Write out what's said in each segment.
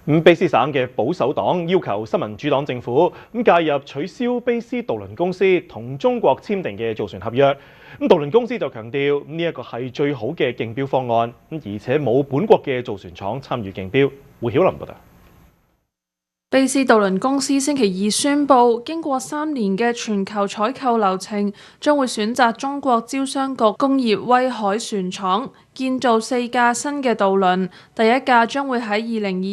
卑斯省嘅保守黨要求新民主黨政府介入取消卑斯渡輪公司同中國簽訂嘅造船合約。渡輪公司就強調呢一個係最好嘅競標方案，而且冇本國嘅造船廠參與競標。胡曉琳報道。卑斯渡輪公司星期二宣布，經過3年嘅全球採購流程，將會選擇中國招商局工業威海船廠建造4架新嘅渡輪，第一架將會喺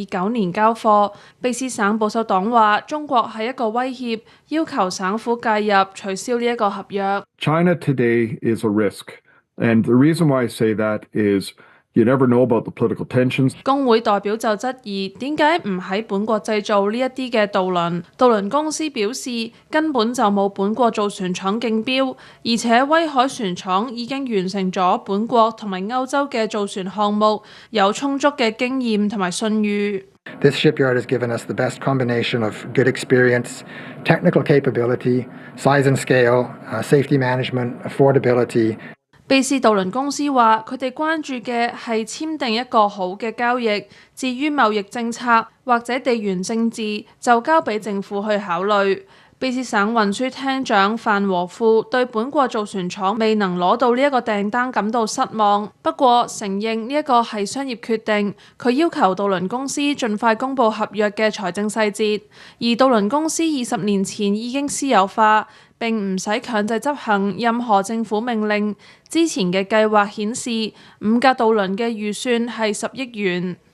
2029年交貨。卑斯省保守黨話，中國係一個威脅，要求省府介入取消呢一個合約。China today is a risk, and the reason why I say that is you never know about the political tensions. 工會代表就質疑點解唔喺本國製造呢一啲嘅渡輪？渡輪公司表示根本就冇本國造船廠競標，而且威海船廠已經完成咗本國同埋歐洲嘅造船項目，有充足嘅經驗同埋信譽。This shipyard has given us the best combination of good experience, technical capability, size and scale, safety management, affordability. 卑斯渡輪公司話：佢哋關注嘅係簽訂一個好嘅交易，至於貿易政策或者地緣政治，就交俾政府去考慮。卑斯省運輸廳長范和富對本國造船廠未能攞到呢一個訂單感到失望，不過承認呢一個係商業決定。佢要求渡輪公司盡快公佈合約嘅財政細節，而渡輪公司20年前已經私有化，並唔使強制執行任何政府命令。之前嘅計劃顯示，5架渡輪嘅預算係10億元。